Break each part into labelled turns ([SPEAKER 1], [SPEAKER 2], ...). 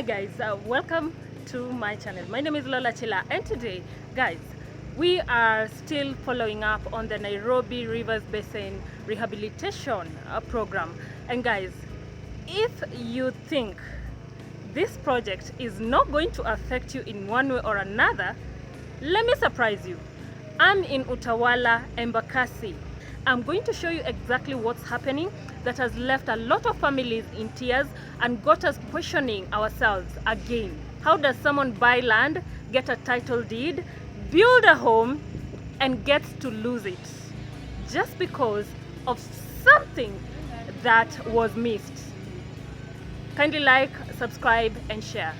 [SPEAKER 1] guys, welcome to my channel. My name is Lola Chila, and today guys we are still following up on the Nairobi Rivers Basin Rehabilitation program. And guys, if you think this project is not going to affect you in one way or another, let me surprise you. I'm in Utawala Embakasi. I'm going to show you exactly what's happening that has left a lot of families in tears and got us questioning ourselves again. How does someone buy land, get a title deed, build a home, and gets to lose it just because of something that was missed? Kindly like, subscribe, and share.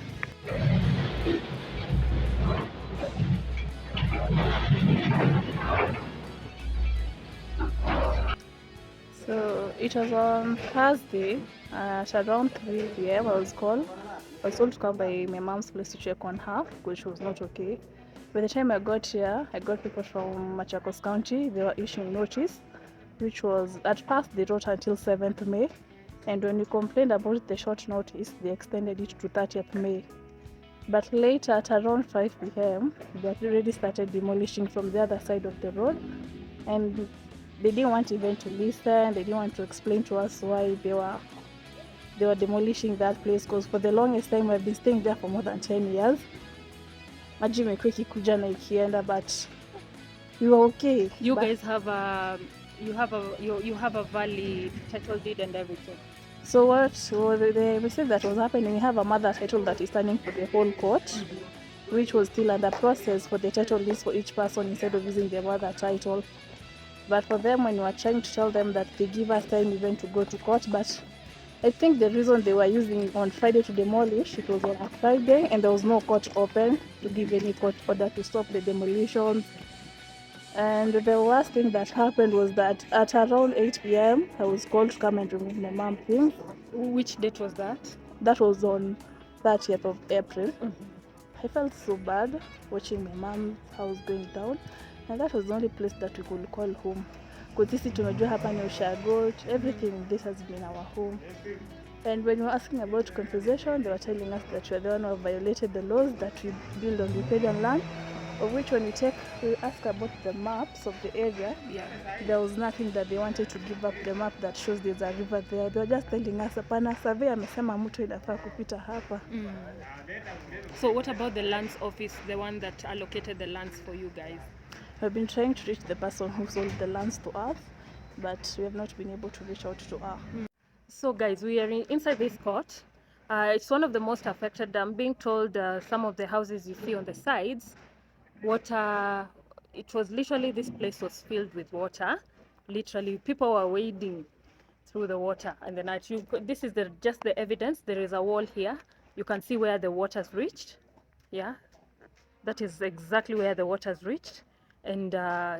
[SPEAKER 2] So it was on Thursday at around 3 p.m. I was told to come by my mom's place to check on her, which was not okay. By the time I got here, I got people from Machakos County. They were issuing notice, which was, at first they wrote until 7th May. And when we complained about the short notice, they extended it to 30th May. But later at around 5 p.m., they had already started demolishing from the other side of the road. And they didn't want even to listen. They didn't want to explain to us why they were demolishing that place, because for the longest time we've been staying there for more than 10 years. Maji imekuwa ikikuja na ikienda, but we were okay.
[SPEAKER 1] You guys have a you have a valid title deed and everything.
[SPEAKER 2] So we said that was happening. We have a mother title that is standing for the whole court, which was still under process for the title deeds for each person instead of using the mother title. But for them, when we were trying to tell them that they give us time even to go to court, but I think the reason they were using on Friday to demolish, it was on a Friday and there was no court open to give any court order to stop the demolitions. And the worst thing that happened was that at around 8 p.m, I was called to come and remove my mom's things.
[SPEAKER 1] Which date was that?
[SPEAKER 2] That was on 30th of April. I felt so bad watching my mom's house going down. And that was the only place that we could call home. Because this is tumejua hapa ni Ushago, everything this has been our home. And when we were asking about compensation, they were telling us that we are the one who violated the laws, that we build on riparian land, of which when we ask about the maps of the area, there was nothing that they wanted to give up the map that shows there's a river there. They were just telling us, hapana, survey amesema mtu inafaa kupita hapa.
[SPEAKER 1] So what about the lands office, the one that allocated the lands for you guys?
[SPEAKER 2] We've been trying to reach the person who sold the lands to us, but we have not been able to reach out to her.
[SPEAKER 1] So guys, we are inside this court. It's one of the most affected. I'm being told some of the houses you see on the sides, water, it was literally, this place was filled with water. Literally, people were wading through the water in the night. This is just the evidence. There is a wall here. You can see where the water's reached. Yeah, that is exactly where the water's reached. And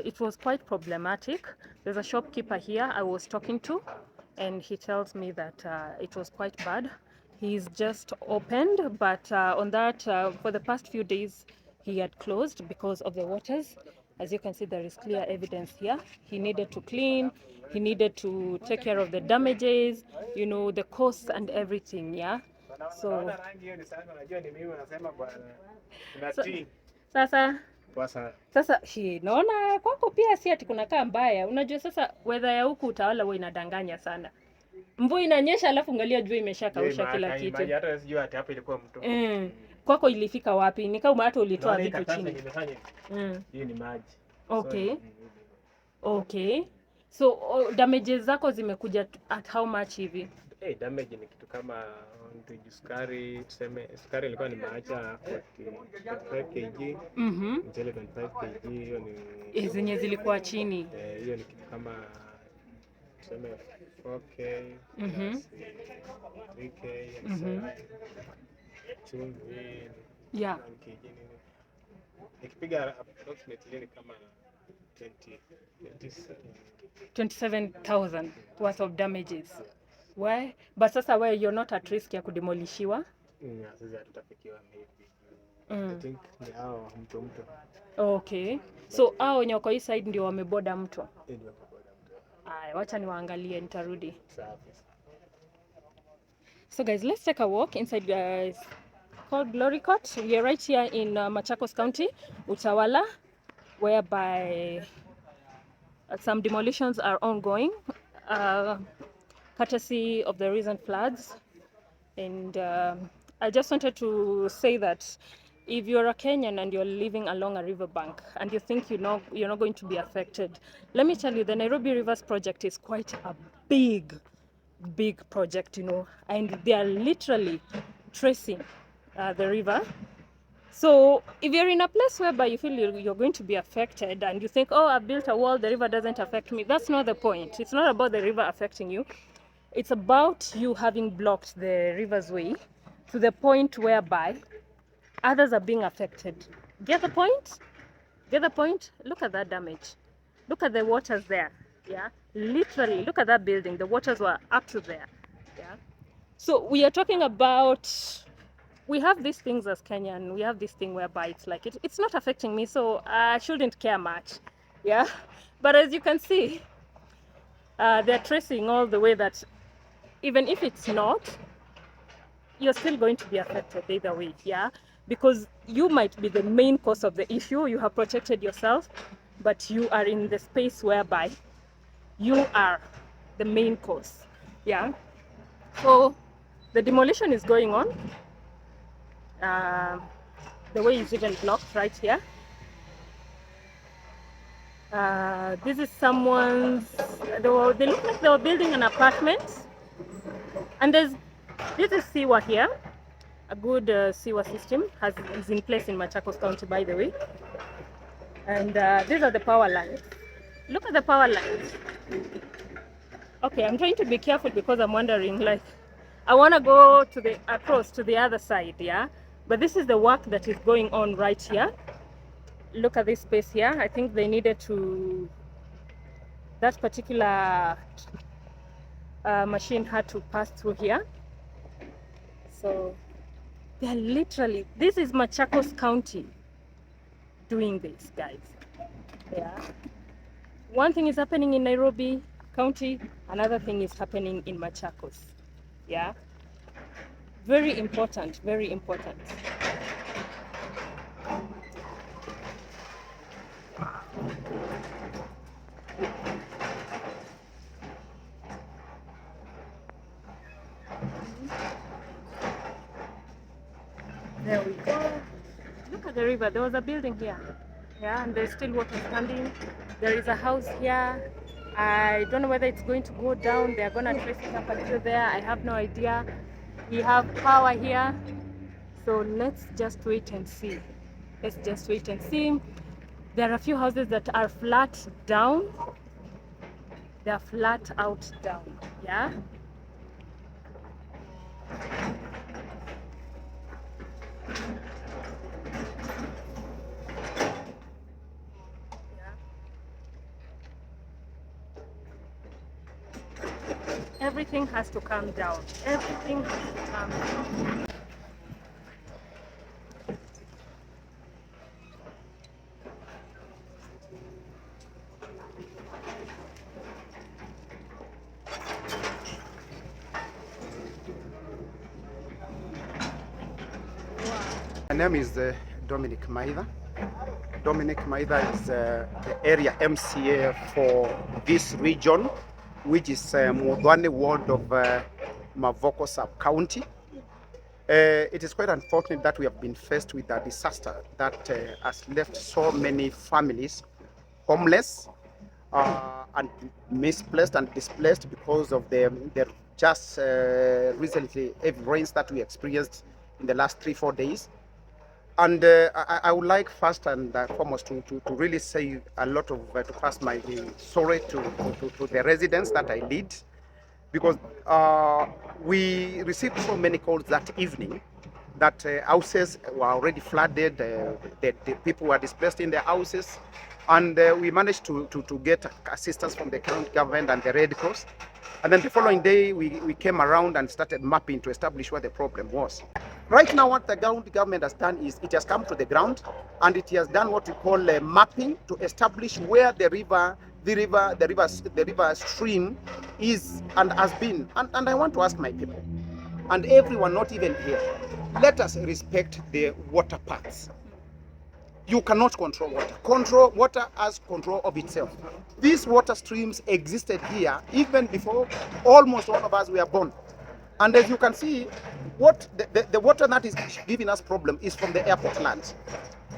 [SPEAKER 1] it was quite problematic. There's a shopkeeper here I was talking to, and he tells me that it was quite bad. He's just opened, but on that, for the past few days, he had closed because of the waters. As you can see, there is clear evidence here. He needed to clean, he needed to take care of the damages, you know, the costs and everything, yeah? So sasa naona kwako pia si ati kunakaa mbaya. Unajua sasa weather ya huku Utawala huwa inadanganya sana. Mvua inanyesha alafu angalia jua imeshakausha kila kitu. Maji hata sijui hata hapa ilikuwa mto. Kwako ilifika wapi? Ni kama hata ulitoa vitu chini. Hii ni maji. Okay. Okay. So damages zako zimekuja at how much hivi?
[SPEAKER 3] Damage ni kitu kama sukari, tuseme sukari ilikuwa nimeacha 45 kg. Mchele 25 kg, hiyo ni
[SPEAKER 1] zenye zilikuwa chini.
[SPEAKER 3] Hiyo ni kitu kama tuseme 4k, 3k, chumvi,
[SPEAKER 1] yeah,
[SPEAKER 3] kg. Ikipiga approximately ni kama
[SPEAKER 1] 27,000 worth of damages. Why? But sasa where you're not at risk ya kudemolishiwa?
[SPEAKER 3] Sasa tutafikiwa maybe. I think ni hao mto.
[SPEAKER 1] Okay. So hao wenye wako hii side ndio wameboda mto.
[SPEAKER 3] Ndio wameboda mto.
[SPEAKER 1] Aya, wacha niwaangalie, nitarudi.
[SPEAKER 3] Sawa.
[SPEAKER 1] So guys, let's take a walk inside called Glory Court. We are right here in Machakos County, Utawala, whereby some demolitions are ongoing, courtesy of the recent floods. And I just wanted to say that if you're a Kenyan and you're living along a riverbank and you think you're not going to be affected, let me tell you, the Nairobi Rivers project is quite a big project, and they are literally tracing the river. So if you're in a place whereby you feel you're going to be affected and you think, oh, I've built a wall, the river doesn't affect me, that's not the point. It's not about the river affecting you. It's about you having blocked the river's way to the point whereby others are being affected. Get the point? Get the point? Look at that damage. Look at the waters there. Yeah, literally, look at that building. The waters were up to there. Yeah. So we are talking about, we have these things as Kenyan. We have this thing whereby it's like, it's not affecting me, so I shouldn't care much. Yeah. But as you can see, they're tracing all the way that even if it's not, you're still going to be affected either way. Yeah. Because you might be the main cause of the issue. You have protected yourself, but you are in the space whereby you are the main cause. Yeah. So the demolition is going on. The way is even blocked right here. This is someone's, they look like they were building an apartment. And this is sewer here. A good sewer system is in place in Machakos County, by the way. And these are the power lines. Look at the power lines. Okay, I'm trying to be careful because I'm wondering, like, I want to go across to the other side, yeah? But this is the work that is going on right here. Look at this space here. I think they needed to, that particular machine had to pass through here. So they're literally, this is Machakos County doing this, guys. Yeah. One thing is happening in Nairobi County, another thing is happening in Machakos. Yeah. Very important, very important. There we go. Look at the river. There was a building here. Yeah, and there's still water standing. There is a house here. I don't know whether it's going to go down. They're going to trace it up until there. I have no idea. We have power here. So let's just wait and see. Let's just wait and see. There are a few houses that are flat down. They are flat out down. Yeah. Everything has to calm down. Everything has to calm down.
[SPEAKER 4] My name is Dominic Maitha. Dominic Maitha is the area MCA for this region, which is Mudhwani ward of Machakos County. It is quite unfortunate that we have been faced with a disaster that has left so many families homeless and misplaced and displaced because of the just recently heavy rains that we experienced in the last 3-4 days. And I would like first and foremost to really say a lot of, to pass my sorry to the residents that I lead, because we received so many calls that evening that houses were already flooded, the people were displaced in their houses, and we managed to get assistance from the county government and the Red Cross. And then the following day, we came around and started mapping to establish what the problem was. Right now, what the county government has done is it has come to the ground and it has done what we call mapping to establish where the river stream is and has been. And I want to ask my people and everyone not even here, let us respect the water paths. You cannot control water. Water has control of itself. These water streams existed here even before almost all of us were born. And as you can see, what the water that is giving us problem is from the airport land.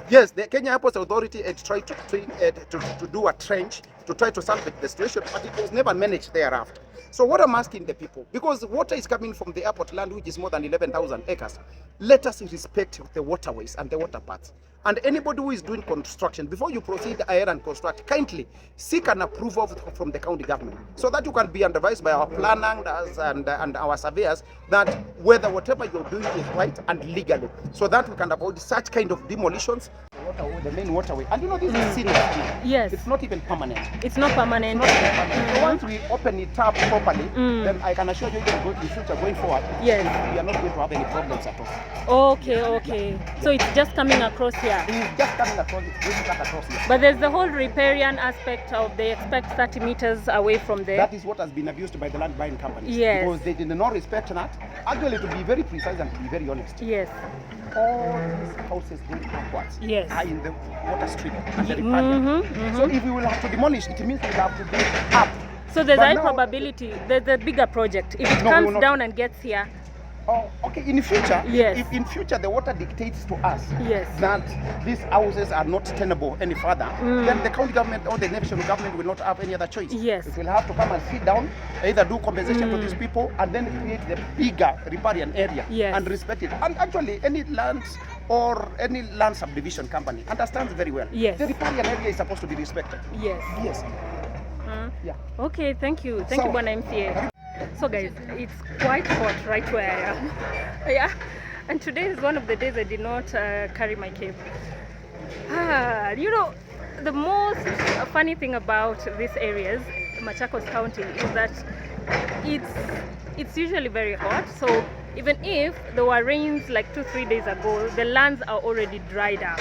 [SPEAKER 4] Yes, the Kenya Airports Authority had tried to do a trench to try to salvage the situation, but it was never managed thereafter. So what I'm asking the people, because water is coming from the airport land, which is more than 11,000 acres, let us respect the waterways and the water paths. And anybody who is doing construction, before you proceed ahead and construct, kindly seek an approval from the county government, so that you can be advised by our planners and our surveyors that whether whatever you're doing is right and legally, so that we can avoid such kind of demolitions. The main waterway, and you know this is scenic.
[SPEAKER 1] Yes.
[SPEAKER 4] It's not even permanent.
[SPEAKER 1] It's not permanent.
[SPEAKER 4] So once we open it up properly, then I can assure you, in the future going forward,
[SPEAKER 1] Yes.
[SPEAKER 4] we are not going to have any problems at all.
[SPEAKER 1] Okay. So it's just coming across here.
[SPEAKER 4] It's just coming across, it's going back across here.
[SPEAKER 1] But there's the whole riparian aspect of they expect 30 meters away from there.
[SPEAKER 4] That is what has been abused by the land buying companies.
[SPEAKER 1] Yes.
[SPEAKER 4] Because they did not respect that. Actually, to be very precise and to be very honest,
[SPEAKER 1] Yes.
[SPEAKER 4] all these houses going upwards
[SPEAKER 1] Yes.
[SPEAKER 4] are in the water stream and the riparian. So if we will have to demolish, it means we will have to build up.
[SPEAKER 1] So there's
[SPEAKER 4] But
[SPEAKER 1] high
[SPEAKER 4] now-
[SPEAKER 1] probability there's a bigger project. If it
[SPEAKER 4] No, we will
[SPEAKER 1] comes
[SPEAKER 4] not.
[SPEAKER 1] down and gets here,
[SPEAKER 4] Oh, okay. In the future,
[SPEAKER 1] Yes.
[SPEAKER 4] if in future the water dictates to us
[SPEAKER 1] Yes.
[SPEAKER 4] that these houses are not tenable any further, then the county government or the national government will not have any other choice.
[SPEAKER 1] Yes.
[SPEAKER 4] It will have to come and sit down, either do compensation to these people, and then create the bigger riparian area
[SPEAKER 1] Yes.
[SPEAKER 4] and respect it. And actually, any land or any land subdivision company understands very well.
[SPEAKER 1] Yes.
[SPEAKER 4] The riparian area is supposed to be respected.
[SPEAKER 1] yes.
[SPEAKER 4] Yes. Yeah.
[SPEAKER 1] Okay, thank you. Thank you,
[SPEAKER 4] So-
[SPEAKER 1] Bwana MCA. So guys, it's quite hot right where I am. Yeah, and today is one of the days I did not carry my cape. You know, the most funny thing about these areas, Machakos County, is that it's usually very hot. So even if there were rains like 2-3 days ago, the lands are already dried up.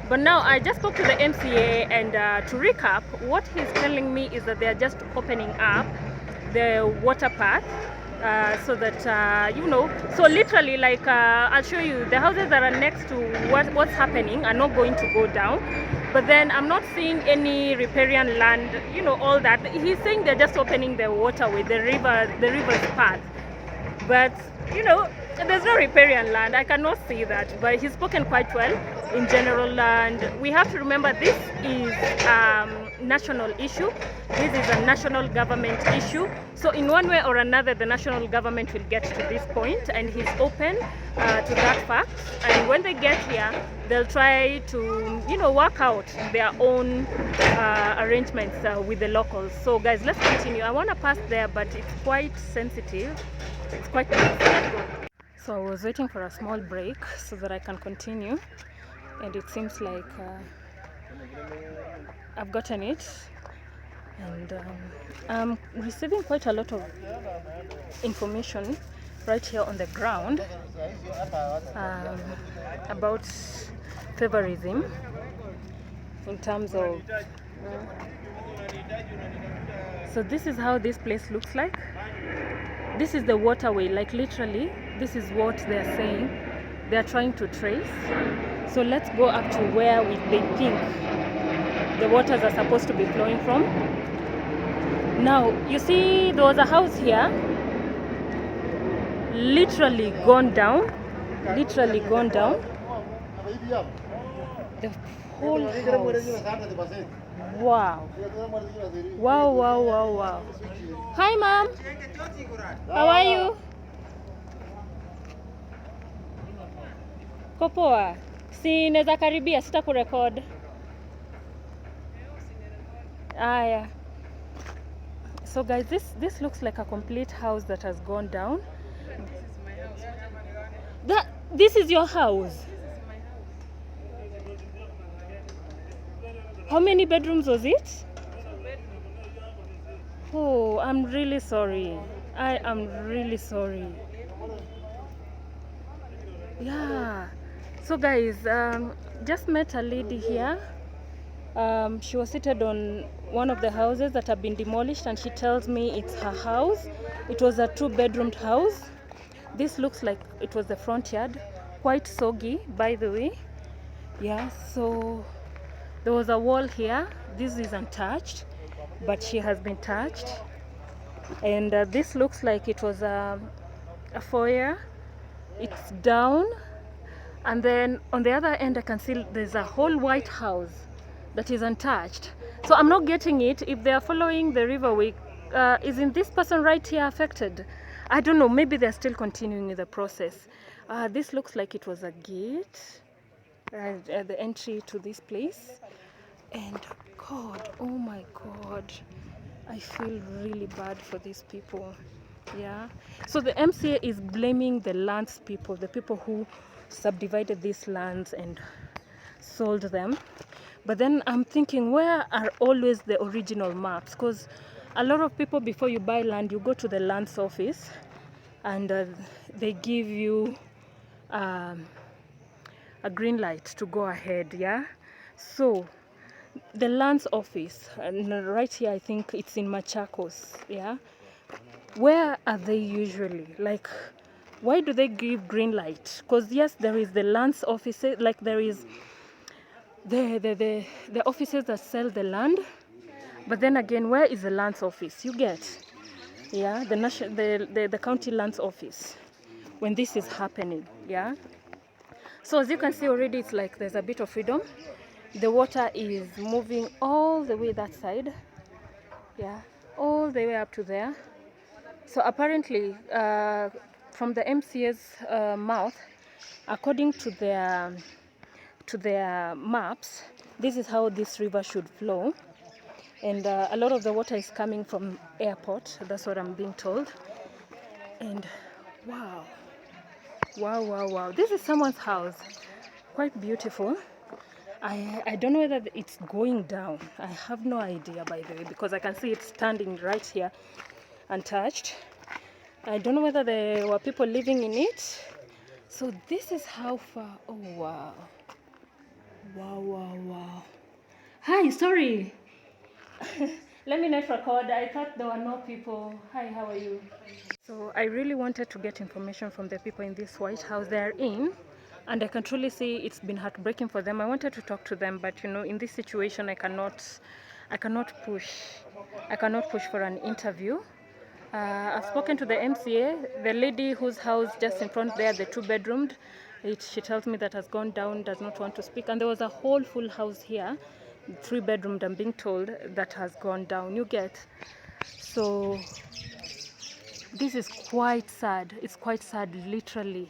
[SPEAKER 1] But now I just spoke to the MCA, and to recap, what he's telling me is that they are just opening up the water path so that you know, so literally, like I'll show you the houses that are next to what's happening are not going to go down, but then I'm not seeing any riparian land, you know, all that. He's saying they're just opening the waterway, the river's path, but you know, there's no riparian land. I cannot see that, but he's spoken quite well in general. And we have to remember this is national issue. This is a national government issue. So in one way or another, the national government will get to this point, and he's open to that fact. And when they get here, they'll try to, you know, work out their own arrangements with the locals. So guys, let's continue. I want to pass there, but it's quite sensitive. It's quite nice. Let's go. So I was waiting for a small break so that I can continue, and it seems like I've gotten it, and I'm receiving quite a lot of information right here on the ground about favorism in terms of so this is how this place looks like. This is the waterway, like literally this is what they're saying they're trying to trace. So let's go up to where they think the waters are supposed to be flowing from. Now you see there was a house here literally gone down, the whole house. Wow. Hi mom, how are you? Kopoa, si neza karibia, sita kurekod. Yeah. So guys, this looks like a complete house that has gone down. This is your house? How many bedrooms was it? Oh, I'm really sorry. I am really sorry. Yeah. So guys, just met a lady here. She was seated on one of the houses that have been demolished, and she tells me it's her house. It was a 2-bedroomed house. This looks like it was the front yard. quite soggy, by the way. Yeah, so there was a wall here. This is untouched, but she has been touched. And this looks like it was a foyer. It's down. And then on the other end, I can see there's a whole white house that is untouched. So I'm not getting it. If they are following the riverway, isn't this person right here affected? I don't know. Maybe they're still continuing the process. This looks like it was a gate, the entry to this place. And God, oh my God, I feel really bad for these people. Yeah. So the MCA is blaming the lands people, the people who subdivided these lands and sold them. But then I'm thinking, where are always the original maps? Because a lot of people, before you buy land, you go to the lands office and they give you a green light to go ahead. Yeah. So the lands office, and right here, I think it's in Machakos. Yeah. Where are they usually? Like, why do they give green light? Because yes, there is the lands offices, like there is the offices that sell the land, but then again, where is the lands office? You get, yeah, the county lands office when this is happening. Yeah. So as you can see already, it's like there's a bit of freedom. The water is moving all the way that side. Yeah, all the way up to there. So apparently, from the MCA's mouth, according to their maps, this is how this river should flow. And a lot of the water is coming from airport. That's what I'm being told. And wow, wow, wow, wow. This is someone's house. Quite beautiful. I don't know whether it's going down. I have no idea, by the way, because I can see it standing right here untouched. I don't know whether there were people living in it. So this is how far. Oh wow, wow, wow, wow. Hi, sorry. Let me not record. I thought there were no people. Hi, how are you? So I really wanted to get information from the people in this White House they're in, and I can truly see it's been heartbreaking for them. I wanted to talk to them, but you know, in this situation, I cannot push for an interview. I've spoken to the MCA, the lady whose house just in front there, the 2-bedroomed. She tells me that has gone down, does not want to speak. And there was a whole full house here, 3-bedroomed, I'm being told, that has gone down. You get. So this is quite sad. It's quite sad, literally.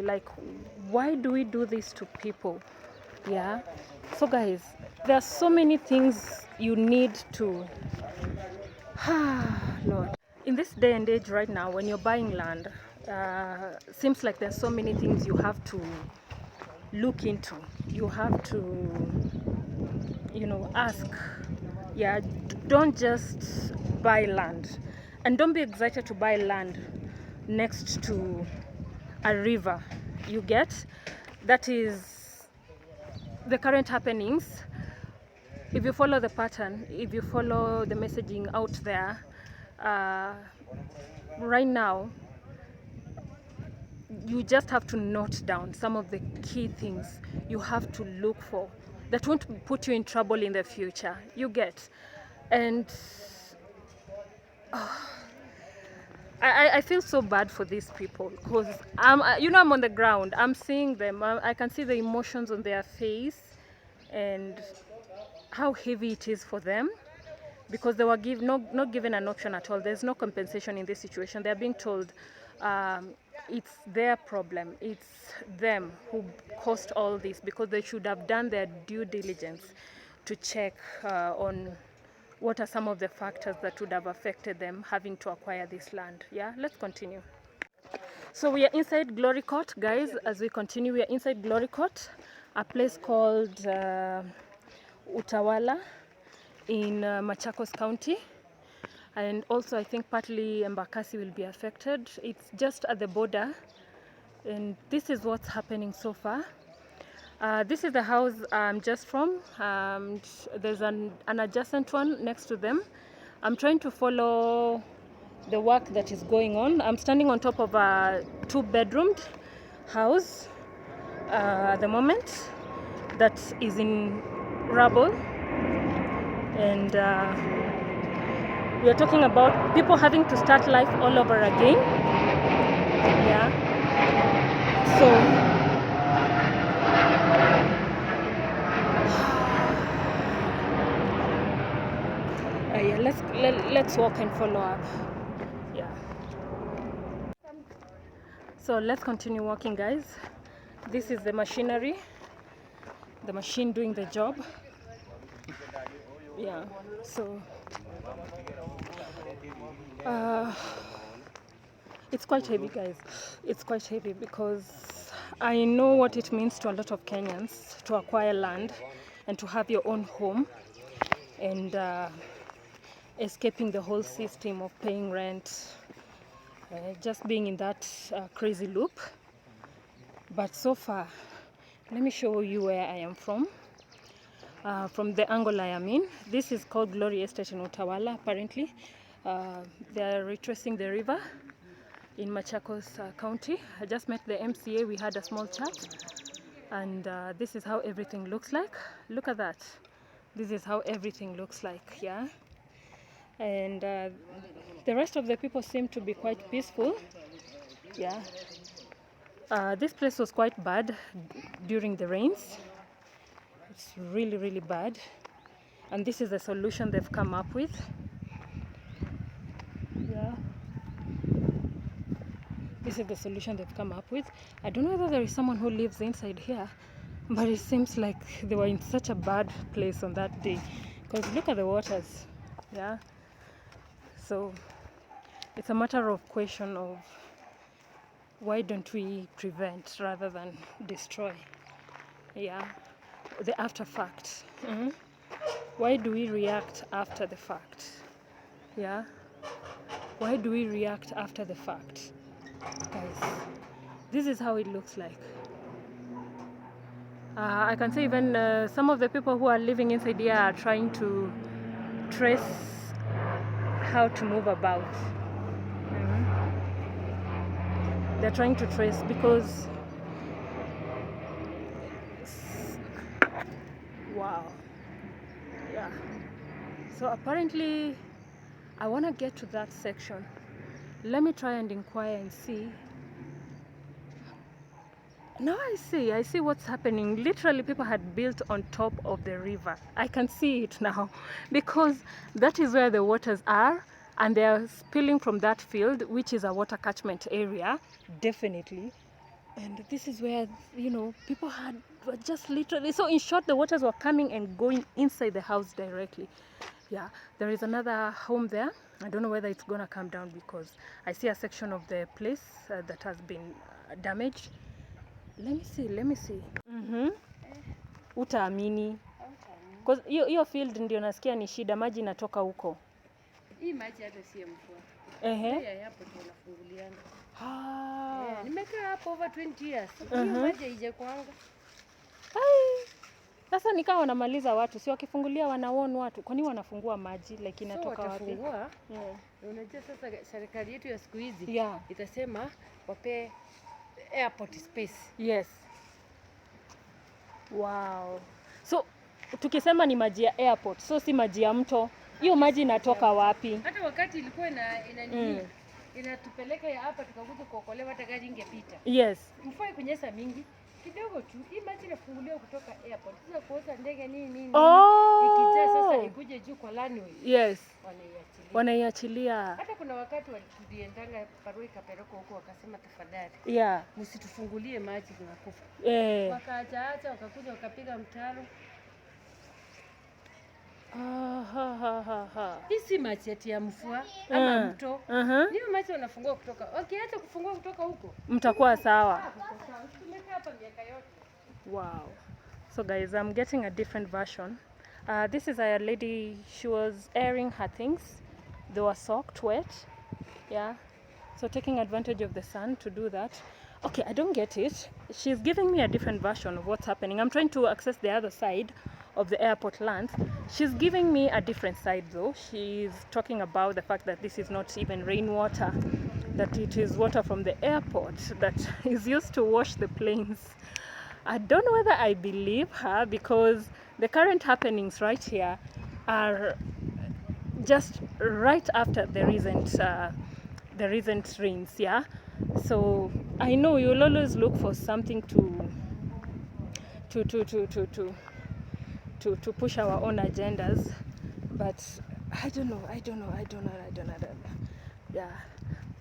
[SPEAKER 1] Like, why do we do this to people? Yeah. So guys, there are so many things you need to Lord. In this day and age right now, when you're buying land, seems like there's so many things you have to look into. You have to, you know, ask. Yeah, don't just buy land. And don't be excited to buy land next to a river. You get? That is the current happenings. If you follow the pattern, if you follow the messaging out there, right now, you just have to note down some of the key things you have to look for that won't put you in trouble in the future. You get? And I feel so bad for these people because I'm on the ground. I'm seeing them. I can see the emotions on their face and how heavy it is for them, because they were not given an option at all. There's no compensation in this situation. They're being told it's their problem. It's them who caused all this, because they should have done their due diligence to check on what are some of the factors that would have affected them having to acquire this land. Yeah, let's continue. So we are inside Glory Court, guys. As we continue, we are inside Glory Court, a place called Utawala in Machakos County, and also I think partly Embakasi will be affected. It's just at the border, and this is what's happening so far. This is the house I'm just from. There's an adjacent one next to them. I'm trying to follow the work that is going on. I'm standing on top of a 2-bedroomed house at the moment that is in rubble, and we are talking about people having to start life all over again. Yeah. So yeah, let's walk and follow up. Yeah. So let's continue walking, guys. This is the machinery, the machine doing the job. Yeah. So it's quite heavy, guys. It's quite heavy because I know what it means to a lot of Kenyans to acquire land and to have your own home, and escaping the whole system of paying rent, just being in that crazy loop. But so far, let me show you where I am from the angle I am in. This is called Glory Estate in Utawala. Apparently they are retracing the river in Machakos County. I just met the MCA, we had a small chat, and this is how everything looks like. Look at that. This is how everything looks like, yeah. And the rest of the people seem to be quite peaceful, yeah. This place was quite bad during the rains. It's really, really bad, and this is the solution they've come up with. Yeah. This is the solution they've come up with. I don't know whether there is someone who lives inside here, but it seems like they were in such a bad place on that day, because look at the waters. Yeah. So it's a matter of question of why don't we prevent rather than destroy? Yeah. The after fact. Why do we react after the fact? Yeah. Why do we react after the fact? Guys, this is how it looks like. I can say even some of the people who are living inside here are trying to trace how to move about. They're trying to trace because wow. Yeah. So apparently I want to get to that section. Let me try and inquire and see. Now I see what's happening. Literally people had built on top of the river. I can see it now because that is where the waters are, and they are spilling from that field, which is a water catchment area, definitely. And this is where, you know, people were just literally, so in short, the waters were coming and going inside the house directly. Yeah, there is another home there. I don't know whether it's gonna come down because I see a section of the place that has been damaged. Let me see. Utaamini. Because hiyo field ndio nasikia ni shida, maji inatoka huko.
[SPEAKER 5] Hii maji hata si ya mvua. Ya hapo tu nafunguliana. Nimekaa hapo over 20 years. Hiyo maji haija kwanga.
[SPEAKER 1] Sasa nikawa wanamaliza watu, si wakifungulia wanaona watu. Kwani wanafungua maji like inatoka wapi?
[SPEAKER 5] Watafungua. Unajua sasa serikali yetu ya siku hizi itasema wape airport space.
[SPEAKER 1] Yes. Wow. So tukisema ni maji ya airport, so si maji ya mto. Hiyo maji inatoka wapi?
[SPEAKER 5] Hata wakati ilikuwa inatupeleka ya hapa tukakuja kuokolewa, hata gari ingepita.
[SPEAKER 1] Yes.
[SPEAKER 5] Mfua kunyesha mingi kidogo tu, hii maji inafunguliwa kutoka airport. Sasa kuoza ndege nini ikijaa sasa ikuje juu kwa runway.
[SPEAKER 1] Yes. Wanaiachilia.
[SPEAKER 5] Hata kuna wakati waliendanga paroi Kaperoko huko wakasema tafadhali.
[SPEAKER 1] Yeah.
[SPEAKER 5] Msitufungulie maji tunakufa. Wakaacha wakakuja wakapiga mtaro. Hii si maji ya mvua ama mto. Hiyo maji wanafungua kutoka. Hata kufungua kutoka huko.
[SPEAKER 1] Mtakuwa sawa.
[SPEAKER 5] Tumekaa hapa miaka yote.
[SPEAKER 1] Wow. So guys, I'm getting a different version. This is a lady, she was airing her things. They were soaked wet. Yeah. So taking advantage of the sun to do that. Okay, I don't get it. She's giving me a different version of what's happening. I'm trying to access the other side of the airport land. She's giving me a different side though. She's talking about the fact that this is not even rainwater. that it is water from the airport that is used to wash the planes. I don't know whether I believe her, because the current happenings right here are just right after the recent rains. Yeah, so I know you'll always look for something to push our own agendas, but I don't know. Yeah,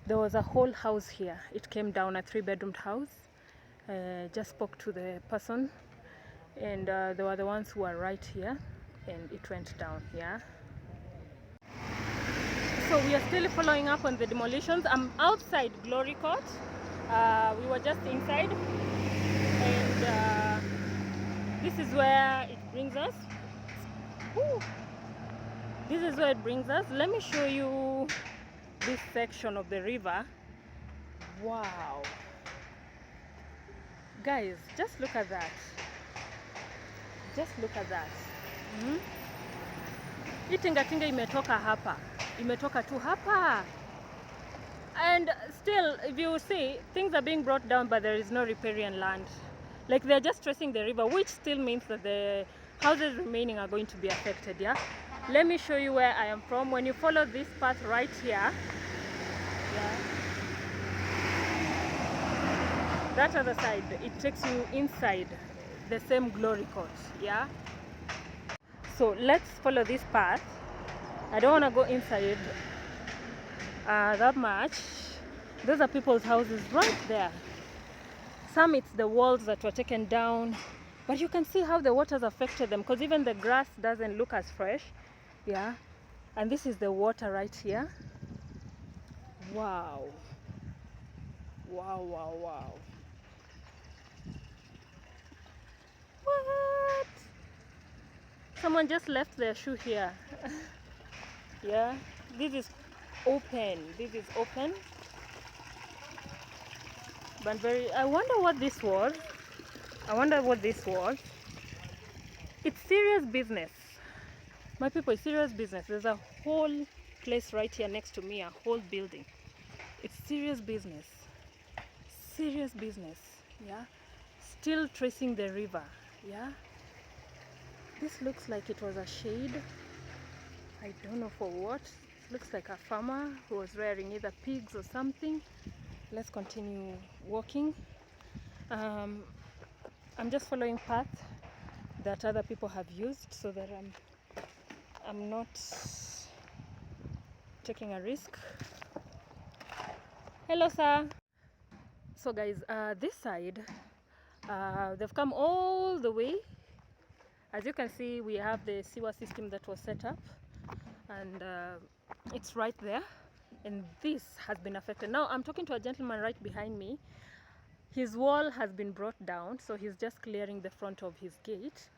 [SPEAKER 1] there was a whole house here. It came down, a 3-bedroom house. Just spoke to the person, and they were the ones who were right here, and it went down. Yeah. So we are still following up on the demolitions. I'm outside Glory Court. We were just inside, and this is where it brings us. Woo. This is where it brings us. Let me show you this section of the river. Wow. Guys, just look at that. Just look at that. Hii tingatinga imetoka hapa. Imetoka tu hapa. And still, if you see, things are being brought down, but there is no riparian land. Like, they're just tracing the river, which still means that the houses remaining are going to be affected. Yeah. Let me show you where I am from. When you follow this path right here, yeah, that other side, it takes you inside the same Glory Court. Yeah. So let's follow this path. I don't want to go inside that much. Those are people's houses right there. Some, it's the walls that were taken down, but you can see how the waters affected them, because even the grass doesn't look as fresh. Yeah. And this is the water right here. Wow. Wow. What? Someone just left their shoe here. Yeah. This is open. But I wonder what this was. It's serious business. My people, it's serious business. There's a whole place right here next to me, a whole building. It's serious business. Yeah. Still tracing the river. Yeah. This looks like it was a shade. I don't know for what. It looks like a farmer who was rearing either pigs or something. Let's continue walking. I'm just following path that other people have used, so that I'm not taking a risk. Hello, sir. So guys, this side, they've come all the way. As you can see, we have the sewer system that was set up, and it's right there, and this has been affected. Now I'm talking to a gentleman right behind me. His wall has been brought down, so he's just clearing the front of his gate.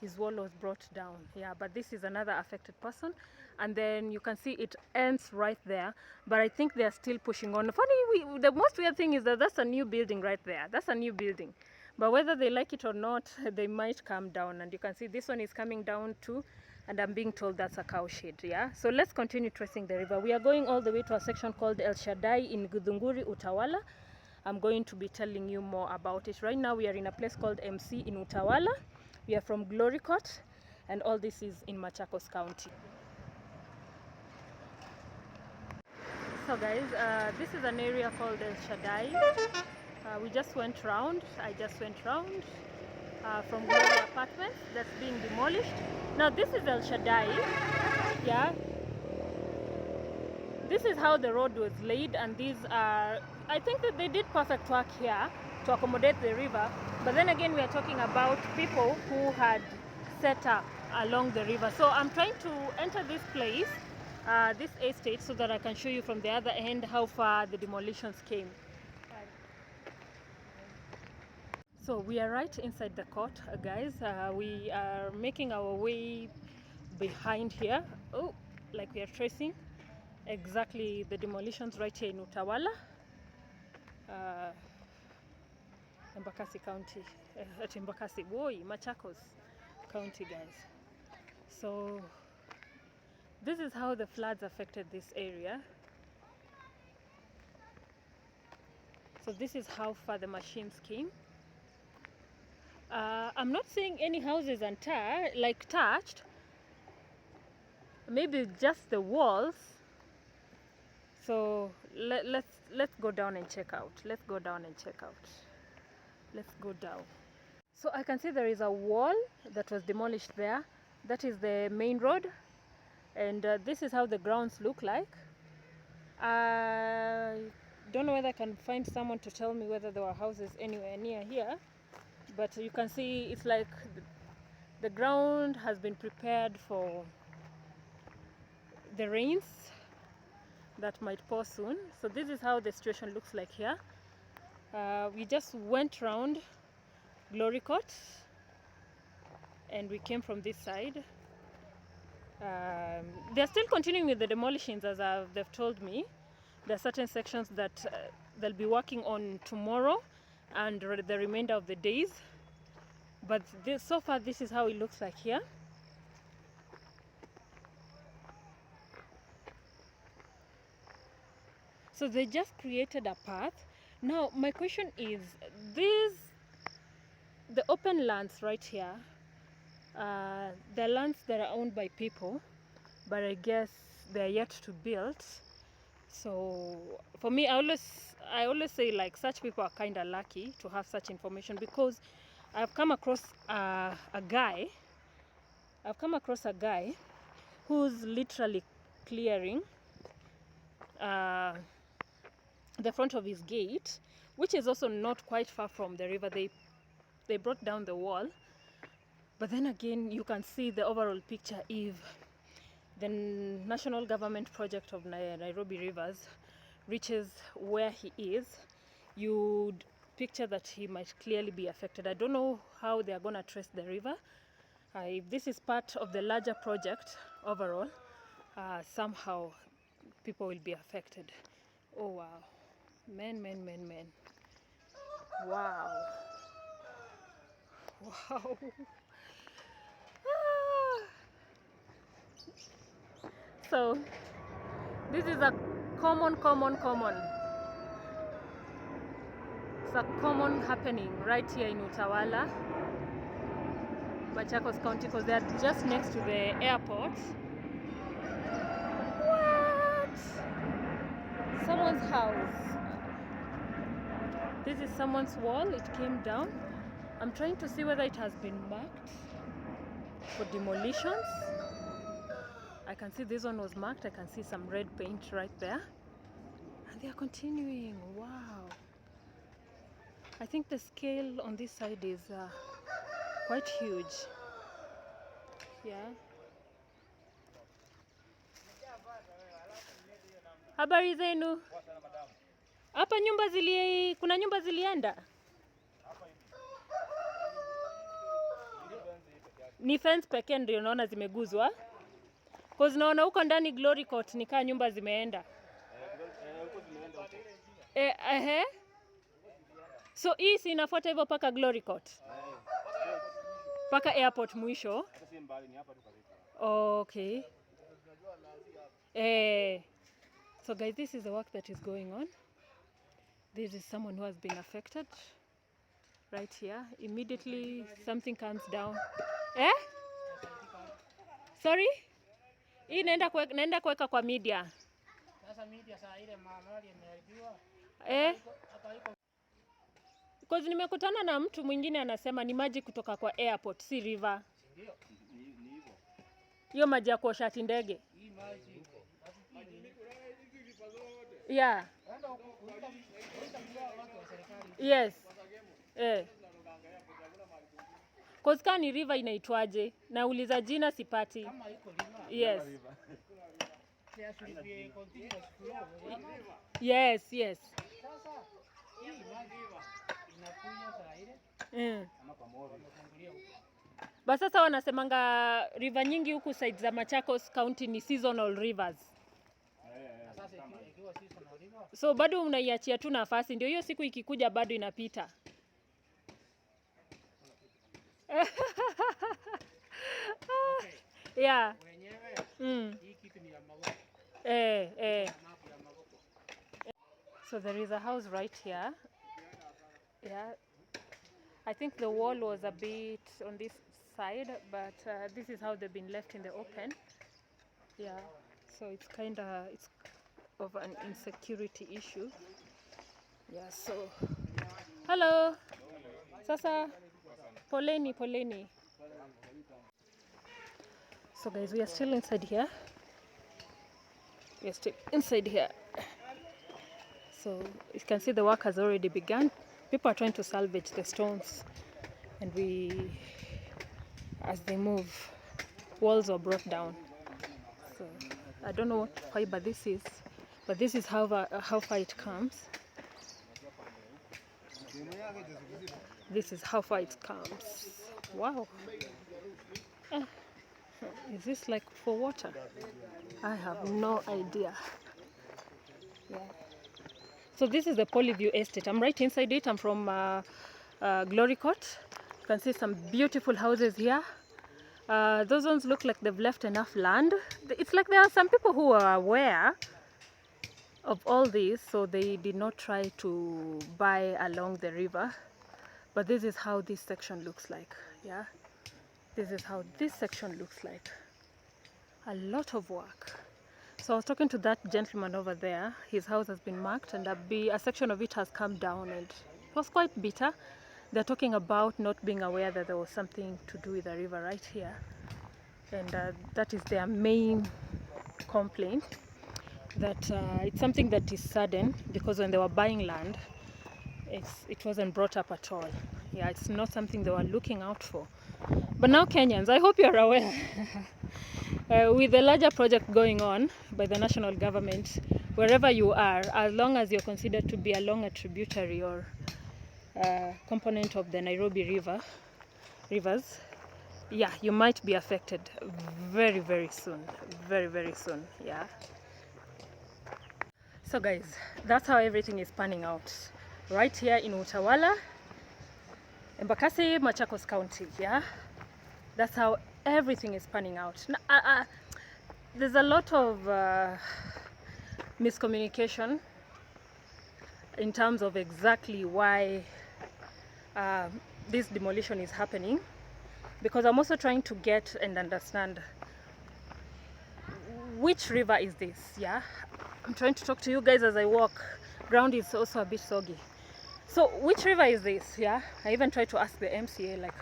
[SPEAKER 1] His wall was brought down. Yeah, but this is another affected person, and then you can see it ends right there, but I think they're still pushing on. Funny, the most weird thing is that that's a new building right there. That's a new building, but whether they like it or not, they might come down, and you can see this one is coming down too, and I'm being told that's a cow shed. Yeah, so let's continue tracing the river. We are going all the way to a section called El Shaddai in Githunguri, Utawala. I'm going to be telling you more about it. Right now we are in a place called MC in Utawala. We are from Glory Court, and all this is in Machakos County. So guys, this is an area called El Shaddai. We just went round. I just went round from Glory Apartments that's being demolished. Now this is El Shaddai. Yeah. This is how the road was laid, and these are, I think that they did perfect work here to accommodate the river. But then again, we are talking about people who had set up along the river. So I'm trying to enter this place, this estate, so that I can show you from the other end how far the demolitions came. So we are right inside the court, guys. We are making our way behind here. Oh, like we are tracing exactly the demolitions right here in Utawala, Embakasi County, at Embakasi, Machakos County, guys. So this is how the floods affected this area. So this is how far the machines came. I'm not seeing any houses touched. Maybe just the walls. So let's go down and check out. Let's go down. So I can see there is a wall that was demolished there. That is the main road, and this is how the grounds look like. I don't know whether I can find someone to tell me whether there were houses anywhere near here, but you can see it's like the ground has been prepared for the rains that might pour soon. So this is how the situation looks like here. We just went round Glory Court and we came from this side. They're still continuing with the demolitions, as they've told me. There are certain sections that they'll be working on tomorrow and the remainder of the days. But so far, this is how it looks like here. So they just created a path. Now, my question is, the open lands right here, the lands that are owned by people, but I guess they're yet to build. So for me, I always say, like, such people are kind of lucky to have such information, because I've come across a guy who's literally clearing the front of his gate, which is also not quite far from the river. They brought down the wall, but then again, you can see the overall picture. If the national government project of Nairobi rivers reaches where he is, you'd picture that he might clearly be affected. I don't know how they are going to trace the river. If this is part of the larger project overall, somehow people will be affected. Oh wow, man. Wow. So this is a common. It's a common happening right here in Utawala, Machakos County, because they're just next to the airport. What? Someone's house. This is someone's wall. It came down. I'm trying to see whether it has been marked for demolitions. I can see this one was marked. I can see some red paint right there. And they are continuing. Wow. I think the scale on this side is quite huge. Yeah. Habari zenu? Hapa kuna nyumba zilienda? Ni fence pekee ndio naona zimeguzwa. Cause naona huko ndani Glory Court nikaa nyumba zimeenda. So hii si inafuata hivyo paka Glory Court? Paka airport mwisho? Okay. So guys, this is the work that is going on. This is someone who has been affected right here. Immediately something comes down. Sorry? Hii naenda kuweka kwa media. Sasa media saa ile mahali imeharibiwa. Because nimekutana na mtu mwingine anasema ni maji kutoka kwa airport, si river. Ndio, ni hivyo. Hiyo maji ya kuosha ati ndege. Hii maji. Yeah. Yes. Cause kani river inaitwaje? Nauliza jina sipati. Kama iko river. Yes. Yes. Sasa hii maji inakuja saa ile. Basi sasa wanasemanga river nyingi huku side za Machakos County ni seasonal rivers. So bado unaiachia tu nafasi, ndio hiyo siku ikikuja bado inapita. Okay. Yeah. Hii kitu ni ya maboko. So there is a house right here. Yeah, I think the wall was a bit on this side, but this is how they've been left in the open. Yeah, so it's of an insecurity issue. Yeah, so hello. Sasa poleni. So guys, we are still inside here. So you can see the work has already begun. People are trying to salvage the stones, and as they move, walls are brought down. So I don't know what fiber this is, but this is how far it comes. This is how far it comes. Wow. Is this like for water? I have no idea. Yeah. So this is the Polyview Estate. I'm right inside it. I'm from Glory Court. You can see some beautiful houses here. Those ones look like they've left enough land. It's like there are some people who are aware of all this, so they did not try to buy along the river. But this is how this section looks like. Yeah, this is how this section looks like. A lot of work. So I was talking to that gentleman over there. His house has been marked, and a section of it has come down, and it was quite bitter. They're talking about not being aware that there was something to do with the river right here, and that is their main complaint, that it's something that is sudden, because when they were buying land, it wasn't brought up at all. Yeah, it's not something they were looking out for. But now Kenyans, I hope you're aware. With the larger project going on by the national government, wherever you are, as long as you're considered to be along a tributary or component of the Nairobi rivers, yeah, you might be affected very, very soon. Very, very soon, yeah. So guys, that's how everything is panning out. Right here in Utawala Embakasi, Machakos County, yeah. That's how everything is panning out. Now, there's a lot of miscommunication in terms of exactly why this demolition is happening, because I'm also trying to get and understand which river is this. Yeah, I'm trying to talk to you guys as I walk. Ground is also a bit soggy. So which river is this? Yeah, I even tried to ask the MCA, like,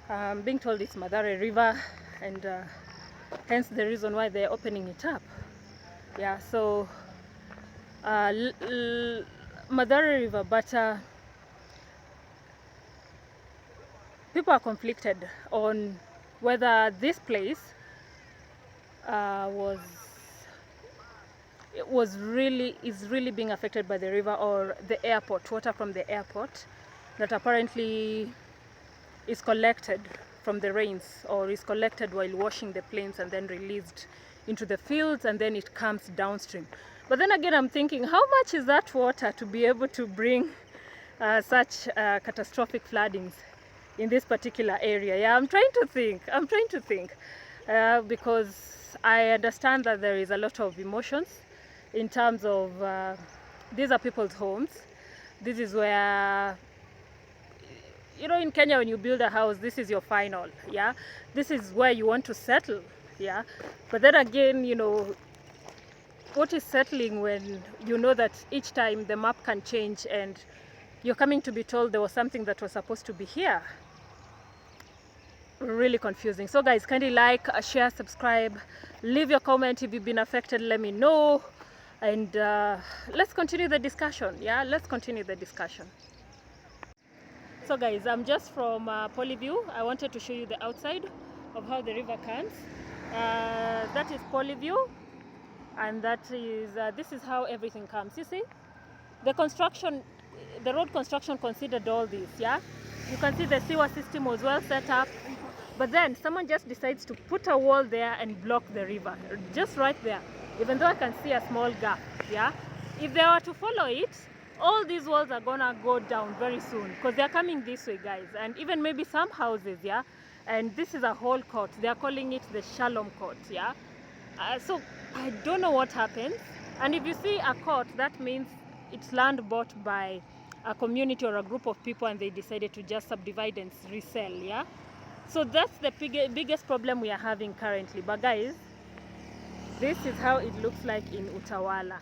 [SPEAKER 1] I'm being told it's Madare River, and hence the reason why they're opening it up. Yeah, so Madare River, but people are conflicted on whether this place is really being affected by the river, or the airport, water from the airport that apparently is collected from the rains, or is collected while washing the planes and then released into the fields, and then it comes downstream. But then again, I'm thinking, how much is that water to be able to bring such catastrophic floodings in this particular area? Yeah, I'm trying to think because I understand that there is a lot of emotions in terms of these are people's homes. This is where, you know, in Kenya, when you build a house, this is your final, yeah? This is where you want to settle, yeah? But then again, you know, what is settling when you know that each time the map can change and you're coming to be told there was something that was supposed to be here? Really confusing. So guys, kindly like, share, subscribe, leave your comment if you've been affected, let me know, and let's continue the discussion. Yeah, let's continue the discussion. So guys, I'm just from Polyview. I wanted to show you the outside of how the river comes. That is Polyview, and that is this is how everything comes. You see, the road construction considered all this. Yeah, you can see the sewer system was well set up, but then someone just decides to put a wall there and block the river, just right there, even though I can see a small gap. Yeah, if they were to follow it, all these walls are gonna go down very soon, because they're coming this way, guys, and even maybe some houses. Yeah, and this is a whole court. They are calling it the Shalom Court. Yeah, so I don't know what happens. And if you see a court, that means it's land bought by a community or a group of people and they decided to just subdivide and resell, yeah? So that's the biggest problem we are having currently. But guys, this is how it looks like in Utawala.